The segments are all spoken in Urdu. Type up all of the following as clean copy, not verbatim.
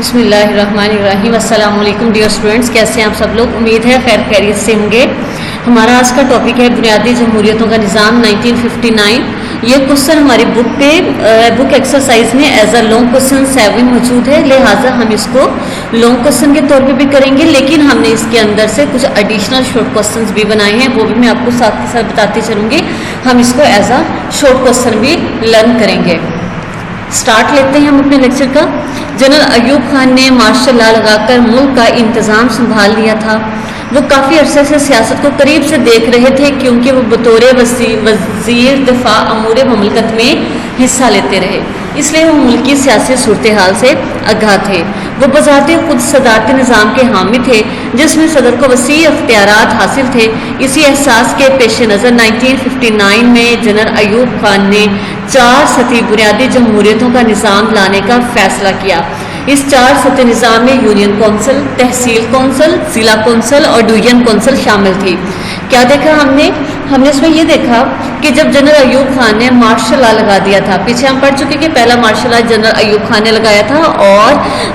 بسم اللہ الرحمن الرحیم۔ السلام علیکم ڈیئر اسٹوڈنٹس، کیسے ہیں آپ سب لوگ؟ امید ہے خیر خیریت سے ہوں گے۔ ہمارا آج کا ٹاپک ہے بنیادی جمہوریتوں کا نظام 1959۔ یہ کوشچن ہماری بک ایکسرسائز میں ایز اے لانگ کوشچن 7 موجود ہے، لہٰذا ہم اس کو لانگ کوشچن کے طور پہ بھی کریں گے، لیکن ہم نے اس کے اندر سے کچھ ایڈیشنل شارٹ کوشچنس بھی بنائے ہیں، وہ بھی میں آپ کو ساتھ کے ساتھ بتاتی چلوں گی۔ ہم اس کو ایز اے شارٹ کوشچن بھی لرن کریں گے۔ سٹارٹ لیتے ہیں ہم اپنے لیکچر کا۔ جنرل ایوب خان نے مارشل لا لگا کر ملک کا انتظام سنبھال لیا تھا۔ وہ کافی عرصے سے سیاست کو قریب سے دیکھ رہے تھے، کیونکہ وہ بطور وزیر دفاع امور مملکت میں حصہ لیتے رہے، اس لیے وہ ملک کی سیاسی صورتحال سے آگاہ تھے۔ وہ بذات خود صدارتی نظام کے حامی تھے، جس میں صدر کو وسیع اختیارات حاصل تھے۔ اسی احساس کے پیش نظر 1959 میں جنرل ایوب خان نے 4 سطحی بنیادی جمہوریتوں کا نظام لانے کا فیصلہ کیا۔ اس 4 سطحی نظام میں یونین کونسل، تحصیل کونسل، ضلع کونسل اور ڈویژن کونسل شامل تھی۔ کیا دیکھا ہم نے اس میں یہ دیکھا کہ جب جنرل ایوب خان نے مارشل لا لگا دیا تھا، پیچھے ہم پڑھ چکے کہ پہلا martial law general Ayub Khan نے لگایا تھا، اور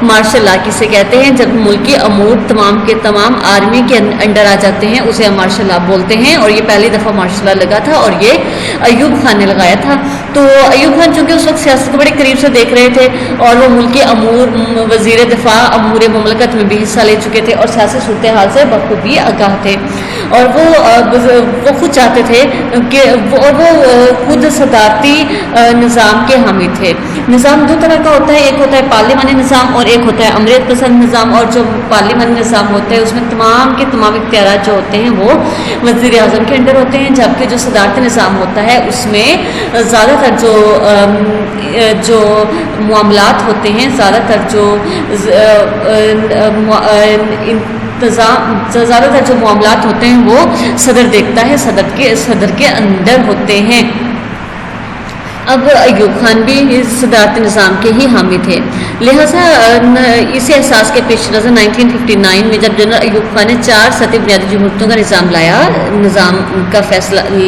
مارشل لا کسے کہتے ہیں؟ جب ملکی امور تمام کے تمام آرمی کے انڈر آ جاتے ہیں، اسے ہم مارشل لا بولتے ہیں، اور یہ پہلی دفعہ مارشل لا لگا تھا اور یہ ایوب خان نے لگایا تھا۔ تو ایوب خان چونکہ اس وقت سیاست کو بڑے قریب سے دیکھ رہے تھے، اور وہ ملکی امور وزیر دفاع امور مملکت میں بھی حصہ لے چکے تھے، اور سیاسی صورتحال سے بخوبی آگاہ تھے، اور وہ خود چاہتے تھے کہ وہ خود صدارتی نظام کے حامی تھے۔ نظام 2 طرح کا ہوتا ہے، ایک ہوتا ہے پارلیمانی نظام اور ایک ہوتا ہے امریت پسند نظام۔ اور جو پارلیمانی نظام ہوتا ہے اس میں تمام کے تمام اختیارات جو ہوتے ہیں وہ وزیر اعظم کے انڈر ہوتے ہیں، جبکہ جو صدارتی نظام ہوتا ہے اس میں زیادہ تر جو معاملات ہوتے ہیں، زیادہ تر جو معاملات ہوتے ہیں وہ صدر دیکھتا ہے، صدر کے اندر ہوتے ہیں۔ اب ایوب خان بھی صدارتی نظام کے ہی حامی تھے، لہٰذا اسی احساس کے پیش نظر 1959 میں جب جنرل ایوب خان نے 4 سطحی بنیادی جمہوریتوں کا نظام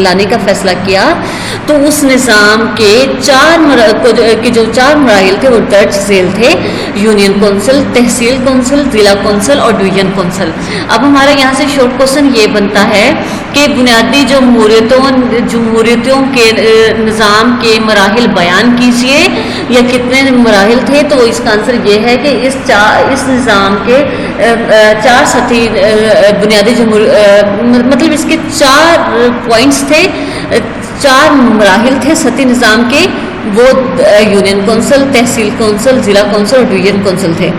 لانے کا فیصلہ کیا، تو اس نظام کے 4 مراحل تھے وہ درج ذیل تھے: یونین کونسل، تحصیل کونسل، ضلع کونسل اور ڈویژن کونسل۔ اب ہمارا یہاں سے شارٹ کوشچن یہ بنتا ہے کہ بنیادی جمہوریتوں کے نظام کے مراحل بیان کیجیے، یا کتنے مراحل تھے؟ تو اس کا آنسر یہ ہے کہ اس نظام کے 4 سطحی بنیادی مطلب اس کے 4 پوائنٹس تھے، 4 مراحل تھے سطحی نظام کے، وہ یونین کونسل، تحصیل کونسل، ضلع کونسل اور ڈویژن کونسل تھے۔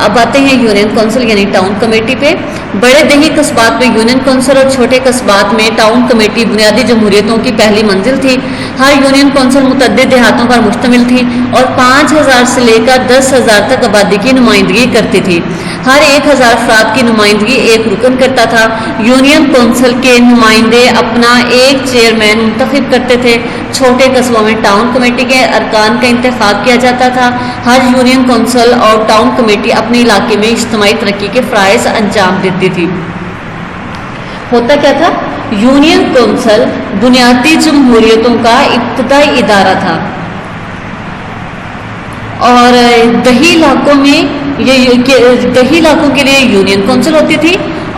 اب آتے ہیں یونین کونسل یعنی ٹاؤن کمیٹی پہ۔ بڑے دیہی قصبات میں یونین کونسل اور چھوٹے قصبات میں ٹاؤن کمیٹی بنیادی جمہوریتوں کی پہلی منزل تھی۔ ہر یونین کونسل متعدد دیہاتوں پر مشتمل تھی اور 5000 سے لے کر 10,000 تک آبادی کی نمائندگی کرتی تھی۔ ہر 1000 افراد کی نمائندگی ایک رکن کرتا تھا۔ یونین کونسل کے نمائندے اپنا ایک چیئرمین منتخب کرتے تھے۔ چھوٹے قصبوں میں ٹاؤن کمیٹی کے ارکان کا انتخاب کیا جاتا تھا۔ ہر یونین کونسل اور ٹاؤن کمیٹی اپنے علاقے میں اجتماعی ترقی کے فرائض انجام دیتی تھی۔ ہوتا کیا تھا؟ یونین کونسل بنیادی جمہوریتوں کا ابتدائی ادارہ تھا، اور دیہی علاقوں کے لیے یونین کونسل ہوتی تھی،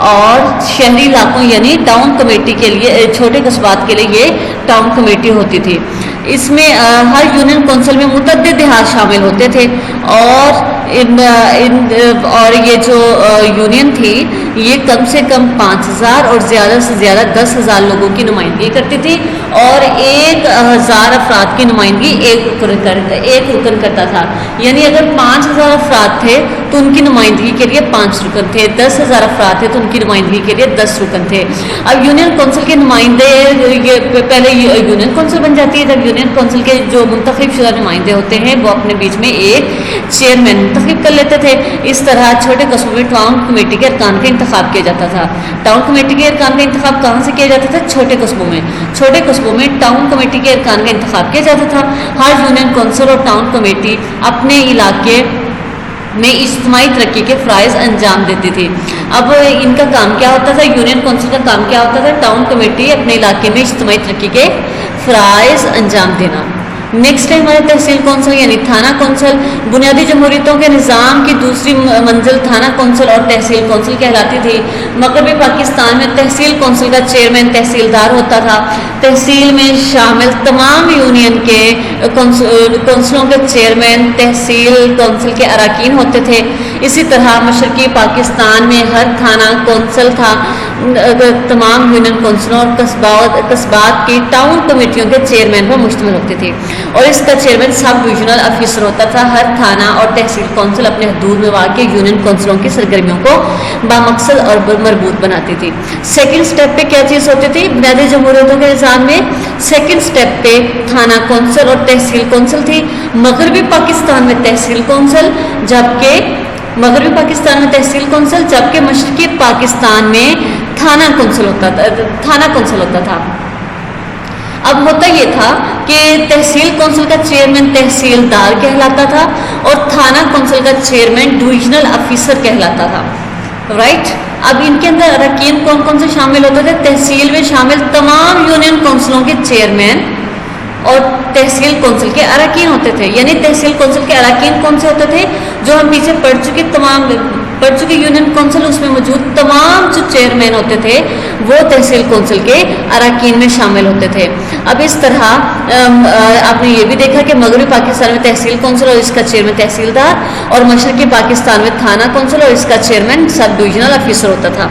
اور شہری علاقوں یعنی ٹاؤن کمیٹی کے لیے، چھوٹے قصبات کے لیے یہ ٹاؤن کمیٹی ہوتی تھی۔ اس میں ہر یونین کونسل میں متعدد دیہات شامل ہوتے تھے، اور یہ جو یونین تھی یہ کم سے کم 5000 اور زیادہ سے زیادہ 10,000 لوگوں کی نمائندگی کرتی تھی، اور 1000 افراد کی نمائندگی ایک رکن کرتا تھا۔ یعنی اگر 5000 افراد تھے تو ان کی نمائندگی کے لیے 5 رکن تھے، 10,000 افراد تھے تو ان کی نمائندگی کے لیے 10 رکن تھے۔ اب یونین کونسل کے نمائندے پہلے یونین کونسل بن جاتی ہے، جب یونین کونسل کے جو منتخب شدہ نمائندے ہوتے ہیں وہ اپنے بیچ میں ایک چیئرمین منتخب کر لیتے تھے۔ اس طرح چھوٹے قصبوں میں ٹاؤن کمیٹی کے ارکان کا انتخاب کیا جاتا تھا۔ ٹاؤن کمیٹی کے ارکان کا انتخاب کہاں سے کیا جاتا تھا؟ چھوٹے قصبوں میں ٹاؤن کمیٹی کے ارکان کا انتخاب کیا جاتا تھا۔ ہر یونین کونسل اور ٹاؤن کمیٹی اپنے علاقے میں اجتماعی ترقی کے فرائض انجام دیتی تھی۔ اب ان کا کام کیا ہوتا تھا؟ یونین کونسل کا کام کیا ہوتا تھا؟ ٹاؤن کمیٹی اپنے علاقے میں اجتماعی ترقی کے فرائض انجام دینا۔ نیکسٹ ہے ہمارے تحصیل کونسل یعنی تھانہ کونسل. بنیادی جمہوریتوں کے نظام کی دوسری منزل تھانہ کونسل اور تحصیل کونسل کہلاتی تھی. مغربی پاکستان میں تحصیل کونسل کا چیئرمین تحصیلدار ہوتا تھا. تحصیل میں شامل تمام یونین کے کونسلوں کے چیئرمین تحصیل کونسل کے اراکین ہوتے تھے. اسی طرح مشرقی پاکستان میں ہر تھانہ کونسل تھا تمام یونین کونسلوں اور قصبات کی ٹاؤن کمیٹیوں کے چیئرمین پر مشتمل ہوتی تھی اور اس کا چیئرمین سب ڈویژنل افیسر ہوتا تھا. ہر تھانہ اور تحصیل کونسل اپنے حدود میں واقع یونین کونسلوں کی سرگرمیوں کو بامقصد اور مربوط بناتی تھی. سیکنڈ سٹیپ پہ کیا چیز ہوتی تھی؟ بنیادی جمہوریتوں کے نظام میں سیکنڈ سٹیپ پہ تھانہ کونسل اور تحصیل کونسل تھی. مغربی پاکستان میں تحصیل کونسل جبکہ مشرقی پاکستان میں تھانہ کونسل ہوتا تھا. اب ہوتا یہ تھا کہ تحصیل کونسل کا چیئرمین تحصیلدار کہلاتا تھا اور تھانہ کونسل کا چیئرمین ڈویژنل افیسر کہلاتا تھا. رائٹ. اب ان کے اندر اراکین کون کون سے شامل ہوتے تھے؟ تحصیل میں شامل تمام یونین کونسلوں کے چیئرمین اور تحصیل کونسل کے اراکین ہوتے تھے. یعنی تحصیل کونسل کے اراکین کون سے ہوتے تھے؟ جو ہم پیچھے پڑھ چکے یونین کونسل، اس میں موجود تمام جو چیئرمین ہوتے تھے وہ تحصیل کونسل کے اراکین میں شامل ہوتے تھے. اب اس طرح آپ نے یہ بھی دیکھا کہ مغربی پاکستان میں تحصیل کونسل اور اس کا چیئرمین تحصیلدار، اور مشرقی پاکستان میں تھانہ کونسل اور اس کا چیئرمین سب ڈویژنل افیسر ہوتا تھا.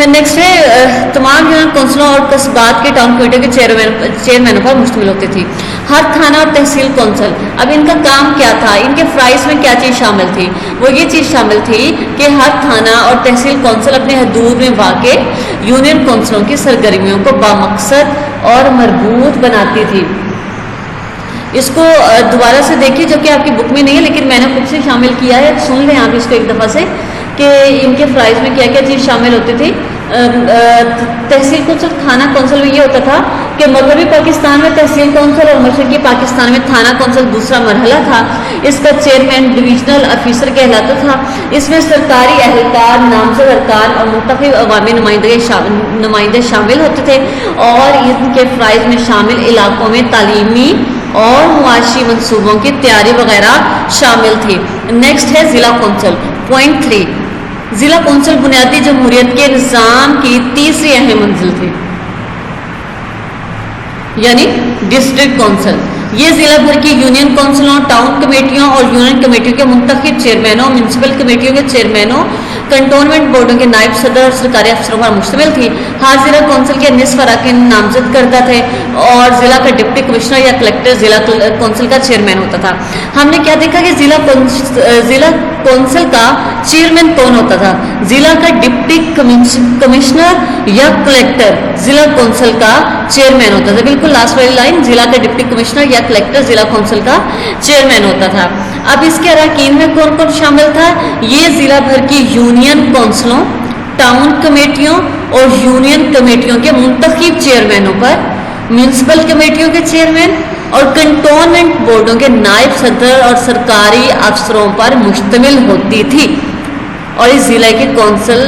نیکسٹ ہے تمام یونین کونسلوں اور قصبات کے ٹاؤن کمیٹیوں کے چیئرمینوں پر مشتمل ہوتی تھی. ہر تھانہ اور تحصیل کونسل، اب ان کا کام کیا تھا؟ ان کے فرائض میں کیا چیز شامل تھی؟ وہ یہ چیز شامل تھی کہ ہر تھانہ اور تحصیل کونسل اپنے حدود میں واقع یونین کونسلوں کی سرگرمیوں کو بامقصد اور مربوط بناتی تھی. اس کو دوبارہ سے دیکھیے، جو کہ آپ کی بک میں نہیں ہے لیکن میں نے خود سے شامل کیا ہے. سن لیں آپ اس کو ایک دفعہ سے کہ ان کے فرائض میں کیا کیا چیز شامل ہوتی تھی. تحصیل کونسل تھانہ کونسل میں یہ ہوتا تھا کہ مغربی پاکستان میں تحصیل کونسل اور مشرقی پاکستان میں تھانہ کونسل دوسرا مرحلہ تھا. اس کا چیئرمین ڈویژنل افیسر کہلاتا تھا. اس میں سرکاری اہلکار، نامزد ارکان اور منتخب عوامی نمائندے شامل ہوتے تھے اور ان کے فرائض میں شامل علاقوں میں تعلیمی اور معاشی منصوبوں کی تیاری وغیرہ شامل تھی. نیکسٹ ہے ضلع کونسل. پوائنٹ 3، ضلع کونسل بنیادی جمہوریت کے نظام کی تیسری اہم منزل تھی، یعنی ڈسٹرکٹ کونسل. یہ ضلع بھر کی یونین کونسلوں، ٹاؤن کمیٹیوں اور یونین کمیٹیوں کے منتخب چیئرمینوں، میونسپل کمیٹیوں کے چیئرمینوں، کنٹونمنٹ بورڈوں کے نائب صدر اور سرکاری افسروں پر مشتمل تھی. ہر ضلع کونسل کے نصف اراکین نامزد کردہ تھے اور ضلع کا ڈپٹی کمشنر یا کلیکٹر ضلع کونسل کا چیئرمین ہوتا تھا. ہم نے کیا دیکھا کہ ضلع کونسل کا چیئرمین کون ہوتا تھا؟ ضلع کا ڈپٹی کمشنر یا کلیکٹر ضلع کونسل کا چیئرمین ہوتا تھا. بالکل لاسٹ والی لائن، ضلع کا ڈپٹی کمشنر یا کلیکٹر ضلع کونسل کا چیئرمین ہوتا تھا. اب اس کے اراکین میں کون کون شامل تھا؟ یہ ضلع بھر کی یونین کونسلوں، ٹاؤن کمیٹیوں اور یونین کمیٹیوں کے منتخب چیئرمینوں پر، میونسپل کمیٹیوں کے چیئرمین اور کنٹونمنٹ بورڈوں کے نائب صدر اور سرکاری افسروں پر مشتمل ہوتی تھی. اور اس ضلع کے کونسل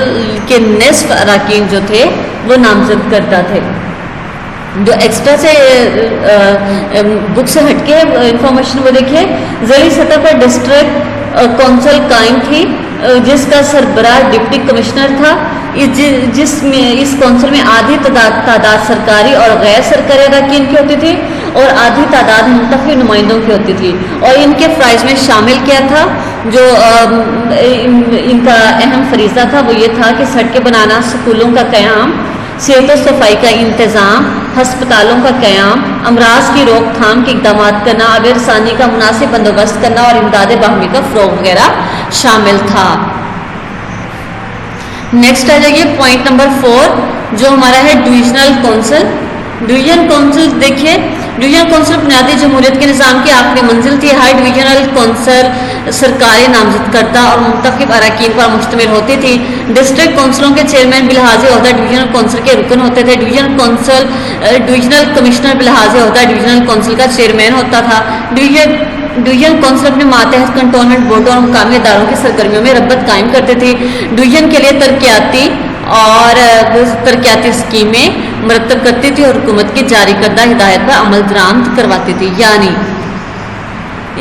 کے نصف اراکین جو تھے وہ نامزد کردہ تھے. جو ایکسٹرا سے بک سے ہٹ کے انفارمیشن وہ دیکھیے. ضلعی سطح پر ڈسٹرکٹ کونسل قائم تھی جس کا سربراہ ڈپٹی کمشنر تھا. جس میں اس کونسل میں آدھی تعداد سرکاری اور غیر سرکاری اراکین کی ہوتی تھی اور آدھی تعداد منتخب نمائندوں کی ہوتی تھی. اور ان کے فرائض میں شامل کیا تھا؟ جو ان کا اہم فریضہ تھا وہ یہ تھا کہ سڑکیں بنانا، سکولوں کا قیام، صحت و صفائی کا انتظام، ہسپتالوں کا قیام، امراض کی روک تھام کے اقدامات کرنا، آب رسانی کا مناسب بندوبست کرنا اور امداد باہمی کا فروغ وغیرہ شامل تھا. نیکسٹ آ جائیے پوائنٹ نمبر 4 جو ہمارا ہے ڈویژنل کونسل. ڈویژن کونسل دیکھیے، ڈویژن کونسل بنیادی جمہوریت کے نظام کی آخری منزل تھی. ہر ڈویژنل کونسل سرکاری نامزد کردہ اور منتخب اراکین پر مشتمل ہوتی تھی. ڈسٹرکٹ کونسلوں کے چیئرمین بلحاظ عہدہ ڈویژنل کونسل کے رکن ہوتے تھے. ڈویژنل کمشنر بلحاظ عہدہ ڈویژنل کونسل کا چیئرمین ہوتا تھا. ڈویژن کونسل اپنے ماتحت کنٹونمنٹ بورڈوں اور مقامی اداروں کی سرگرمیوں میں رغبت قائم کرتے تھے. ڈویژن کے لیے ترقیاتی اور ترقیاتی اسکیمیں مرتب کرتی تھی اور حکومت کی جاری کردہ ہدایت پر عمل درآمد کرواتی تھی. یعنی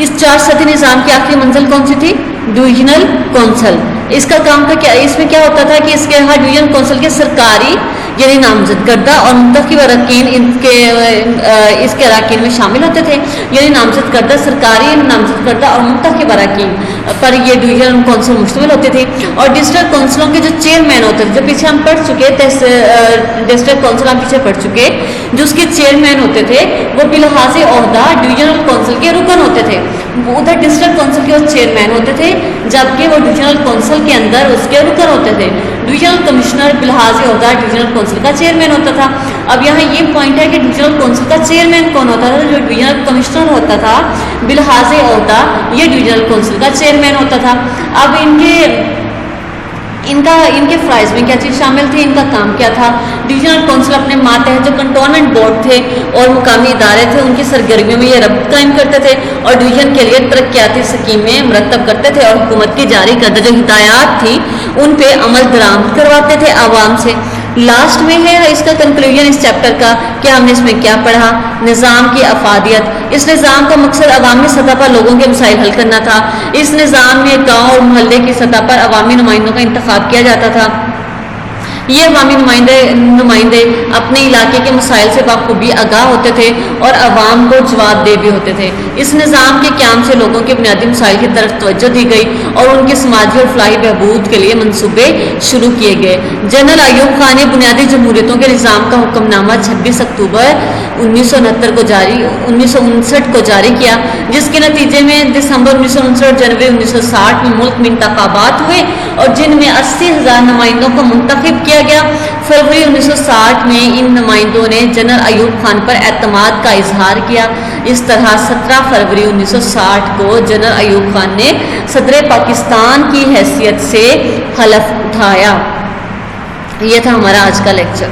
اس 4 سطحی نظام کی آخری منزل کون سی تھی؟ Divisional council. اس کا کام کا کیا، اس میں کیا ہوتا تھا کہ اس کے ہر ڈویژنل کونسل کے سرکاری یعنی نامزد کردہ اور منتخب اراکین اس کے اراکین میں شامل ہوتے تھے. یعنی نامزد کردہ سرکاری، نامزد کردہ اور منتخب اراکین پر یہ ڈویژنل کونسل مشتمل ہوتے تھے. اور ڈسٹرکٹ کونسلوں کے جو چیئرمین ہوتے تھے، جو پیچھے ہم پڑھ چکے ڈسٹرکٹ کونسل ہم پیچھے پڑھ چکے، جو اس کے چیئرمین ہوتے تھے وہ بلحاظ عہدہ ڈویژنل کونسل کے رکن ہوتے تھے. ادھر ڈسٹرکٹ کونسل کے وہ چیئرمین ہوتے تھے، جبکہ وہ ڈویژنل کونسل کے اندر اس کے رکن ہوتے تھے. ڈویژنل کمشنر بلحاظ عہدہ ڈویژنل کونسل کا چیئرمین ہوتا تھا. اب یہاں یہ پوائنٹ ہے کہ ڈویژنل کونسل کا چیئرمین کون ہوتا تھا؟ جو ڈویژنل کمشنر ہوتا تھا بلحاظ عہدہ یہ ڈویژنل کونسل کا چیئرمین ہوتا تھا. اب ان کے فرائض میں کیا چیز شامل تھی، ان کا کام کیا تھا؟ ڈویژنل کونسل اپنے ماتحت جو کنٹونمنٹ بورڈ تھے اور مقامی ادارے تھے ان کی سرگرمیوں میں یہ ربط قائم کرتے تھے اور ڈویژن کے لیے ترقیاتی اسکیمیں مرتب کرتے تھے اور حکومت کی جاری کردہ جو ہدایات تھیں ان پہ عمل درآمد کرواتے تھے عوام سے. لاسٹ میں ہے اس کا کنکلوژن اس چیپٹر کا کہ ہم نے اس میں کیا پڑھا. نظام کی افادیت. اس نظام کا مقصد عوامی سطح پر لوگوں کے مسائل حل کرنا تھا. اس نظام میں گاؤں اور محلے کی سطح پر عوامی نمائندوں کا انتخاب کیا جاتا تھا. یہ عوامی نمائندے اپنے علاقے کے مسائل سے بخوبی آگاہ ہوتے تھے اور عوام کو جواب دہ بھی ہوتے تھے. اس نظام کے قیام سے لوگوں کے بنیادی مسائل کی طرف توجہ دی گئی اور ان کے سماجی اور فلاحی بہبود کے لیے منصوبے شروع کیے گئے. جنرل ایوب خان نے بنیادی جمہوریتوں کے نظام کا حکم نامہ 26 اکتوبر 1959 کو جاری کیا، جس کے نتیجے میں دسمبر 1959 اور جنوری 1960 میں ملک میں انتخابات ہوئے اور جن میں 80,000 نمائندوں کو منتخب کیا گیا. فروری 1960 میں ان نمائندوں نے جنرل ایوب خان پر اعتماد کا اظہار کیا. اس طرح 17 فروری 1960 کو جنرل ایوب خان نے صدر پاکستان کی حیثیت سے حلف اٹھایا. یہ تھا ہمارا آج کا لیکچر.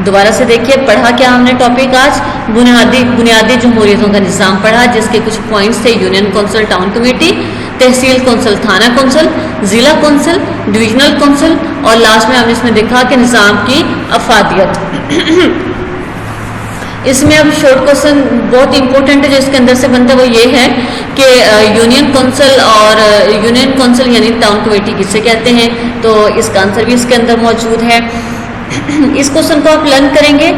دوبارہ سے دیکھیے پڑھا کیا ہم نے ٹاپک آج بنیادی جمہوریتوں کا نظام پڑھا، جس کے کچھ پوائنٹس تھے: یونین کونسل، ٹاؤن کمیٹی، تحصیل کونسل، تھانہ کونسل، ضلع کونسل، ڈویژنل کونسل، اور لاسٹ میں ہم نے اس میں دیکھا کہ نظام کی افادیت. اس میں اب شارٹ کوشچن بہت امپورٹنٹ ہے جو اس کے اندر سے بنتا ہے، وہ یہ ہے کہ یونین کونسل یعنی ٹاؤن کمیٹی کسے کہتے ہیں، تو اس کا آنسر بھی اس کے اندر موجود ہے. اس کوشچن کو آپ لرن کریں گے،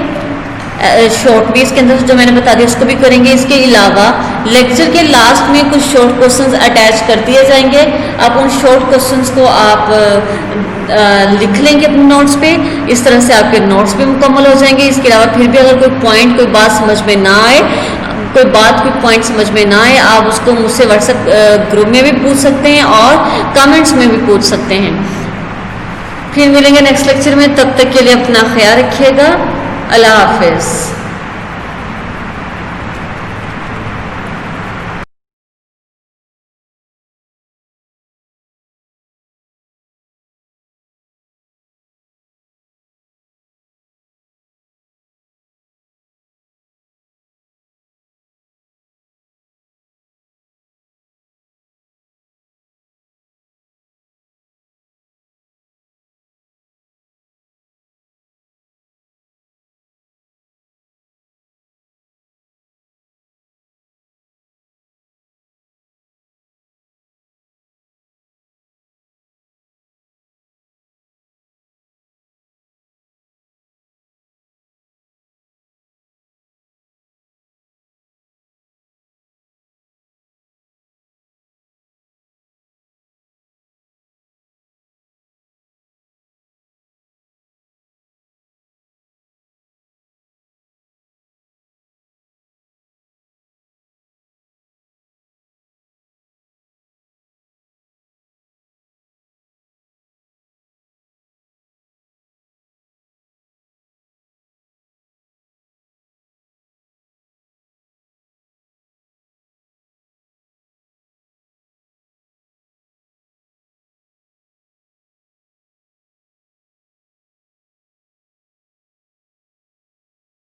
شارٹ بھی اس کے اندر جو میں نے بتا دیا اس کو بھی کریں گے. اس کے علاوہ لیکچر کے لاسٹ میں کچھ شارٹ کوشچنز اٹیچ کر دیے جائیں گے. آپ ان شارٹ کوشچنز کو آپ لکھ لیں گے اپنے نوٹس پہ. اس طرح سے آپ کے نوٹس بھی مکمل ہو جائیں گے. اس کے علاوہ پھر بھی اگر کوئی پوائنٹ، کوئی بات سمجھ میں نہ آئے، کوئی پوائنٹ سمجھ میں نہ آئے، آپ اس کو مجھ سے واٹس ایپ گروپ میں بھی پوچھ سکتے ہیں اور کمنٹس میں بھی پوچھ سکتے ہیں. پھر ملیں گے نیکسٹ لیکچر میں. تب تک کے لیے اپنا خیال رکھیے گا. اللہ حافظ.